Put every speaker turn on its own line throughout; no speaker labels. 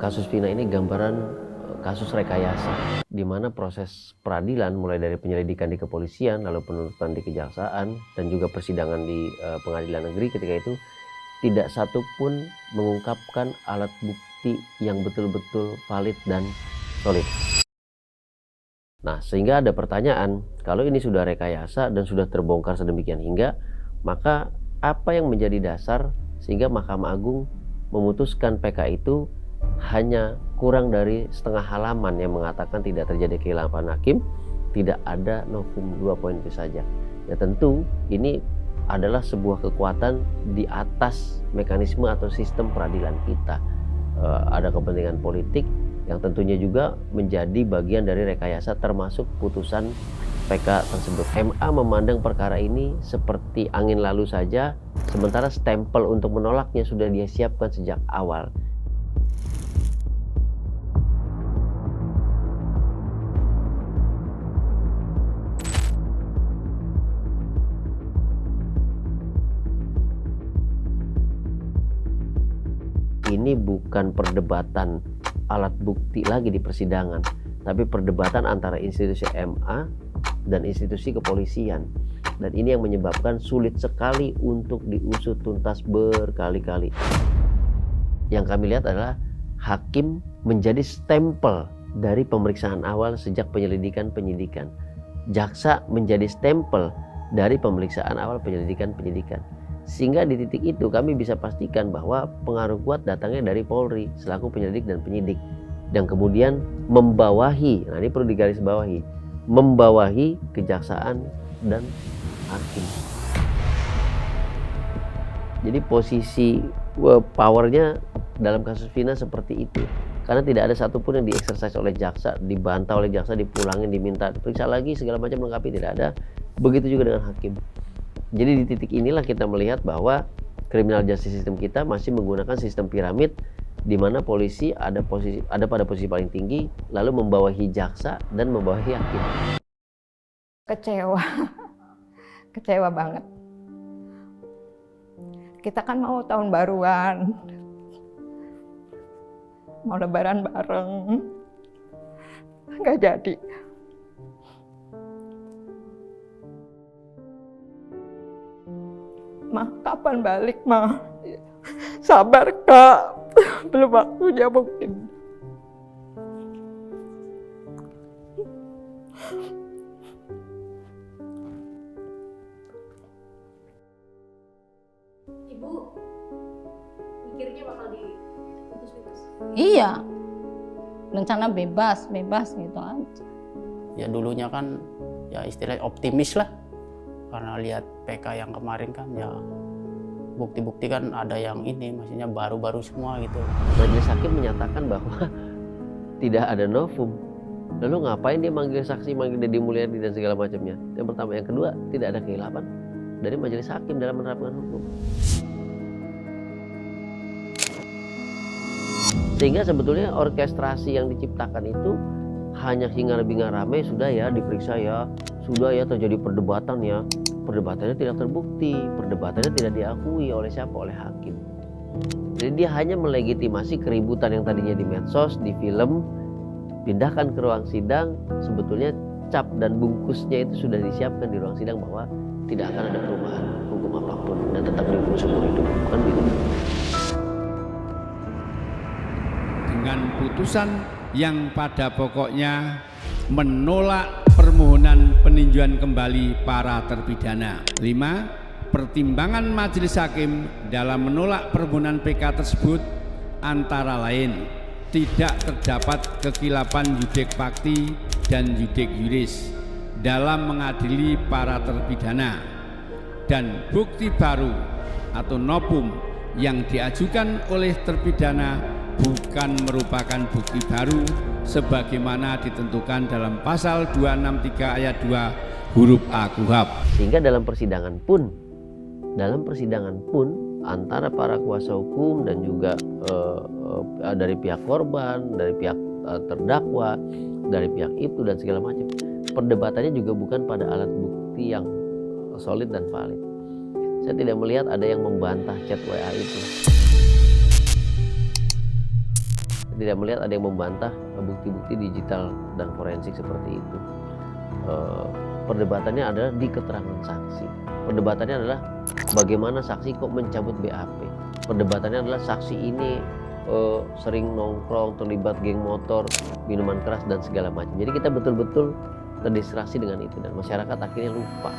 kasus Vina ini gambaran kasus rekayasa, di mana proses peradilan mulai dari penyelidikan di kepolisian, lalu penuntutan di kejaksaan, dan juga persidangan di pengadilan negeri ketika itu tidak satu pun mengungkapkan alat bukti yang betul-betul valid dan solid. Nah, sehingga ada pertanyaan, kalau ini sudah rekayasa dan sudah terbongkar sedemikian hingga, maka apa yang menjadi dasar sehingga Mahkamah Agung memutuskan PK itu hanya kurang dari setengah halaman yang mengatakan tidak terjadi kehilapan hakim, tidak ada novum 2 poin itu saja. Ya tentu ini adalah sebuah kekuatan di atas mekanisme atau sistem peradilan kita. Ada kepentingan politik yang tentunya juga menjadi bagian dari rekayasa termasuk putusan PK tersebut. MA memandang perkara ini seperti angin lalu saja, sementara stempel untuk menolaknya sudah dia siapkan sejak awal. Ini bukan perdebatan alat bukti lagi di persidangan, tapi perdebatan antara institusi MA dan institusi kepolisian. Dan ini yang menyebabkan sulit sekali untuk diusut tuntas berkali-kali. Yang kami lihat adalah hakim menjadi stempel dari pemeriksaan awal sejak penyelidikan penyidikan. Jaksa menjadi stempel dari pemeriksaan awal penyelidikan penyidikan. Sehingga di titik itu kami bisa pastikan bahwa pengaruh kuat datangnya dari Polri selaku penyelidik dan penyidik, dan kemudian membawahi, nah ini perlu digarisbawahi, membawahi kejaksaan dan hakim. Jadi posisi powernya dalam kasus Vina seperti itu, karena tidak ada satupun yang dieksersis oleh jaksa, dibantah oleh jaksa, dipulangin, diminta periksa lagi segala macam lengkapi, tidak ada. Begitu juga dengan hakim. Jadi di titik inilah kita melihat bahwa criminal justice system kita masih menggunakan sistem piramid, di mana polisi ada pada posisi paling tinggi, lalu membawahi jaksa dan membawahi hakim.
Kecewa banget. Kita kan mau tahun baruan, mau lebaran bareng, nggak jadi. Ma, kapan balik, Ma? Sabar, Kak. Belum waktunya mungkin.
Ibu mikirnya bakal diputus-putus?
Iya, rencana bebas gitu aja.
Ya dulunya kan ya istilahnya optimis lah, karena lihat PK yang kemarin kan ya bukti-bukti kan ada yang ini, maksudnya baru-baru semua gitu.
Majelis hakim menyatakan bahwa tidak ada novum. Lalu ngapain dia manggil saksi, manggil Deddy Mulyadi dan segala macamnya? Yang pertama, yang kedua, tidak ada kehilapan dari majelis hakim dalam menerapkan hukum. Sehingga sebetulnya orkestrasi yang diciptakan itu hanya hingar-bingar ramai, sudah ya diperiksa ya, sudah ya terjadi perdebatan ya. Perdebatannya tidak terbukti, perdebatannya tidak diakui oleh siapa? Oleh hakim. Jadi dia hanya melegitimasi keributan yang tadinya di medsos, di film, pindahkan ke ruang sidang. Sebetulnya cap dan bungkusnya itu sudah disiapkan di ruang sidang bahwa tidak akan ada perubahan hukum apapun dan tetap dihukum seumur hidup. Bukan begitu.
Dengan putusan yang pada pokoknya menolak permohonan peninjauan kembali para terpidana. 5. Pertimbangan majelis hakim dalam menolak permohonan PK tersebut antara lain tidak terdapat kekilapan yudek fakti dan yudek juris dalam mengadili para terpidana, dan bukti baru atau novum yang diajukan oleh terpidana bukan merupakan bukti baru sebagaimana ditentukan dalam pasal 263 ayat 2 huruf A KUHP.
Sehingga dalam persidangan pun antara para kuasa hukum dan juga dari pihak korban, dari pihak terdakwa, dari pihak itu dan segala macam, perdebatannya juga bukan pada alat bukti yang solid dan valid. Saya tidak melihat ada yang membantah chat WA itu. tidak melihat ada yang membantah bukti-bukti digital dan forensik seperti itu. Perdebatannya adalah di keterangan saksi. Perdebatannya adalah bagaimana saksi kok mencabut BAP. Perdebatannya adalah saksi ini sering nongkrong, terlibat geng motor, minuman keras dan segala macam. Jadi kita betul-betul terdistraksi dengan itu dan masyarakat akhirnya lupa.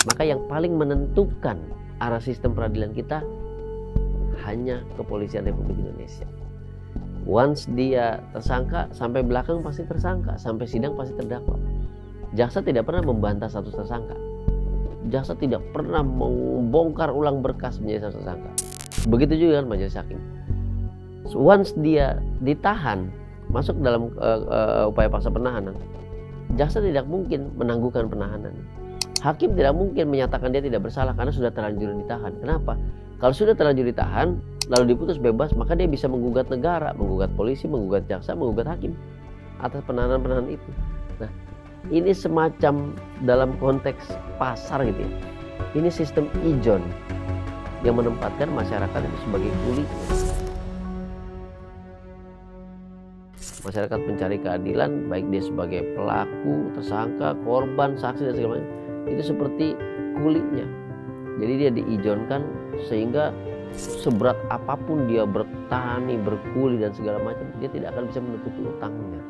Maka yang paling menentukan arah sistem peradilan kita hanya Kepolisian Republik Indonesia. Once dia tersangka, sampai belakang pasti tersangka, sampai sidang pasti terdakwa. Jaksa tidak pernah membantah status tersangka. Jaksa tidak pernah membongkar ulang berkas menjadi status tersangka. Begitu juga dengan majelis hakim. Once dia ditahan, masuk dalam upaya paksa penahanan, jaksa tidak mungkin menangguhkan penahanan. Hakim tidak mungkin menyatakan dia tidak bersalah karena sudah terlanjur ditahan. Kenapa? Kalau sudah terlanjur ditahan, lalu diputus bebas, maka dia bisa menggugat negara, menggugat polisi, menggugat jaksa, menggugat hakim atas penahanan-penahanan itu. Nah, ini semacam dalam konteks pasar gitu ya. Ini sistem ijon yang menempatkan masyarakat itu sebagai kuli. Masyarakat pencari keadilan, baik dia sebagai pelaku, tersangka, korban, saksi dan segala macam, itu seperti kulinya. Jadi dia diijonkan sehingga seberat apapun dia bertani, berkuli dan segala macam, dia tidak akan bisa menutupi utangnya.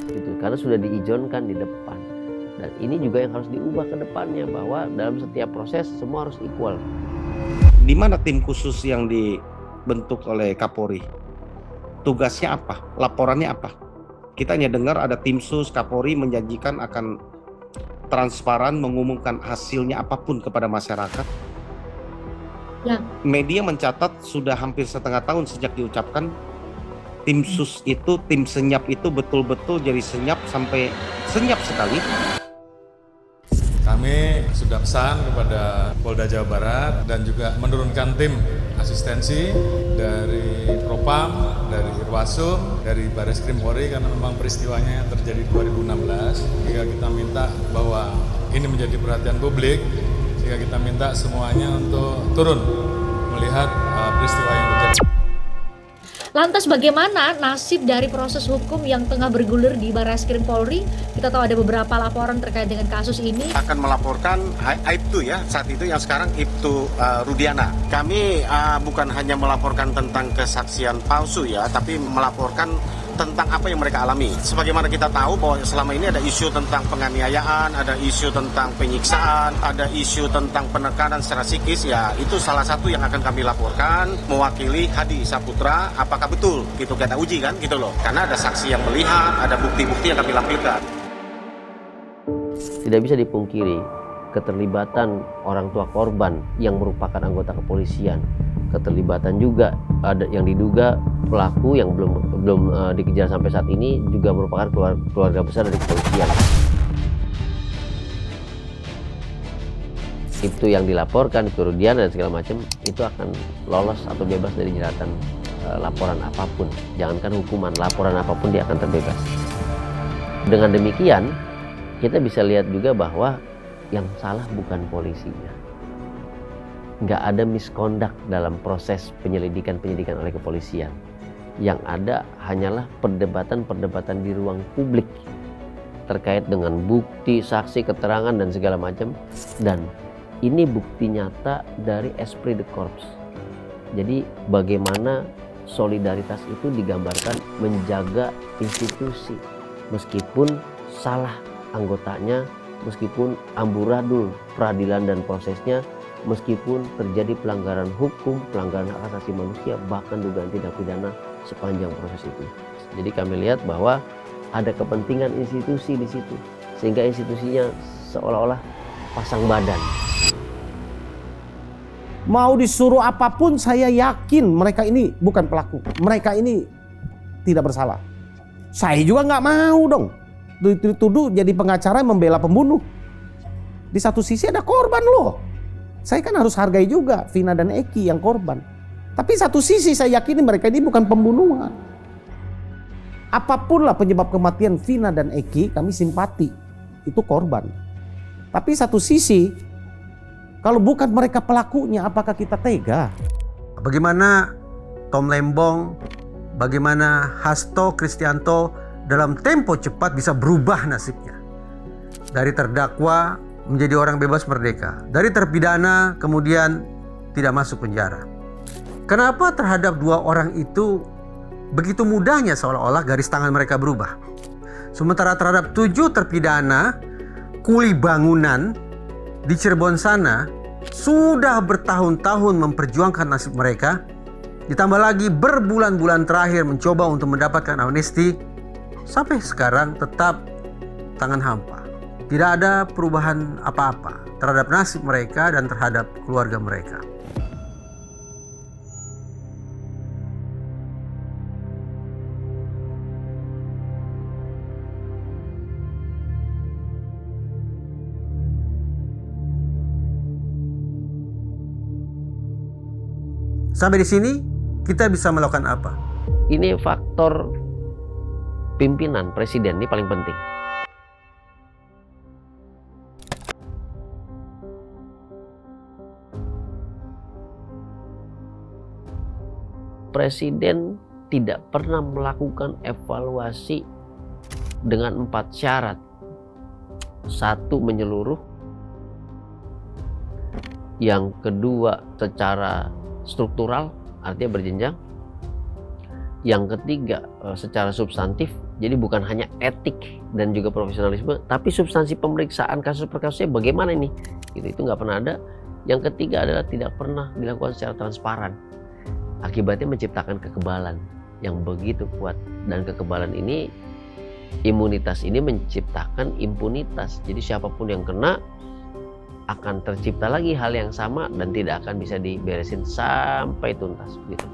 Gitu, karena sudah diijonkan di depan. Dan ini juga yang harus diubah ke depannya, bahwa dalam setiap proses semua harus equal.
Di mana tim khusus yang dibentuk oleh Kapolri? Tugasnya apa? Laporannya apa? Kita hanya dengar ada tim sus Kapolri menjanjikan akan transparan mengumumkan hasilnya apapun kepada masyarakat.
Ya.
Media mencatat sudah hampir setengah tahun sejak diucapkan tim sus itu, tim senyap itu betul-betul jadi senyap sampai senyap sekali.
Kami sudah pesan kepada Polda Jawa Barat dan juga menurunkan tim asistensi dari Propam, dari Irwasum, dari Bareskrim Polri karena memang peristiwanya terjadi 2016. Jika kita minta bahwa ini menjadi perhatian publik, jika kita minta semuanya untuk turun melihat peristiwa yang terjadi.
Lantas bagaimana nasib dari proses hukum yang tengah bergulir di Bareskrim Polri? Kita tahu ada beberapa laporan terkait dengan kasus ini.
Akan melaporkan Aibtu ya, saat itu yang sekarang Ibtu Rudiana. Kami bukan hanya melaporkan tentang kesaksian palsu ya, tapi melaporkan tentang apa yang mereka alami. Sebagaimana kita tahu bahwa selama ini ada isu tentang penganiayaan, ada isu tentang penyiksaan, ada isu tentang penekanan secara psikis, ya itu salah satu yang akan kami laporkan mewakili Hadi Saputra. Apakah betul? Gitu kita uji kan gitu loh. Karena ada saksi yang melihat, ada bukti-bukti yang kami lampirkan.
Tidak bisa dipungkiri keterlibatan orang tua korban yang merupakan anggota kepolisian. Keterlibatan juga ada yang diduga pelaku yang belum dikejar sampai saat ini juga merupakan keluarga besar dari kepolisian. Itu yang dilaporkan ke Rudian dan segala macam itu akan lolos atau bebas dari jeratan laporan apapun. Jangankan hukuman, laporan apapun dia akan terbebas. Dengan demikian kita bisa lihat juga bahwa yang salah bukan polisinya. Nggak ada misconduct dalam proses penyelidikan oleh kepolisian. Yang ada hanyalah perdebatan di ruang publik terkait dengan bukti, saksi, keterangan dan segala macam. Dan ini bukti nyata dari esprit de corps. Jadi bagaimana solidaritas itu digambarkan menjaga institusi meskipun salah anggotanya, meskipun amburadul peradilan dan prosesnya, meskipun terjadi pelanggaran hukum, pelanggaran hak asasi manusia, bahkan dugaan tindak pidana sepanjang proses itu. Jadi kami lihat bahwa ada kepentingan institusi di situ, sehingga institusinya seolah-olah pasang badan.
Mau disuruh apapun saya yakin mereka ini bukan pelaku, mereka ini tidak bersalah. Saya juga nggak mau dong dituduh jadi pengacara yang membela pembunuh. Di satu sisi ada korban loh. Saya kan harus hargai juga Vina dan Eki yang korban. Tapi satu sisi saya yakini mereka ini bukan pembunuhan. Apapun lah penyebab kematian Vina dan Eki, kami simpati. Itu korban. Tapi satu sisi, kalau bukan mereka pelakunya, apakah kita tega?
Bagaimana Tom Lembong, bagaimana Hasto Kristianto dalam tempo cepat bisa berubah nasibnya. Dari terdakwa menjadi orang bebas merdeka. Dari terpidana kemudian tidak masuk penjara. Kenapa terhadap dua orang itu begitu mudahnya seolah-olah garis tangan mereka berubah? Sementara terhadap 7 terpidana kuli bangunan di Cirebon sana sudah bertahun-tahun memperjuangkan nasib mereka, ditambah lagi berbulan-bulan terakhir mencoba untuk mendapatkan amnesti, sampai sekarang tetap tangan hampa. Tidak ada perubahan apa-apa terhadap nasib mereka dan terhadap keluarga mereka. Sampai di sini kita bisa melakukan apa?
Ini faktor pimpinan presiden ini paling penting. Presiden tidak pernah melakukan evaluasi dengan 4 syarat. 1, menyeluruh. Yang kedua, secara struktural, artinya berjenjang. Yang ketiga, secara substantif, jadi bukan hanya etik dan juga profesionalisme, tapi substansi pemeriksaan kasus per kasusnya bagaimana ini, itu nggak pernah ada. Yang ketiga adalah tidak pernah dilakukan secara transparan. Akibatnya menciptakan kekebalan yang begitu kuat, dan kekebalan ini, imunitas ini menciptakan impunitas. Jadi siapapun yang kena akan tercipta lagi hal yang sama dan tidak akan bisa diberesin sampai tuntas gitu.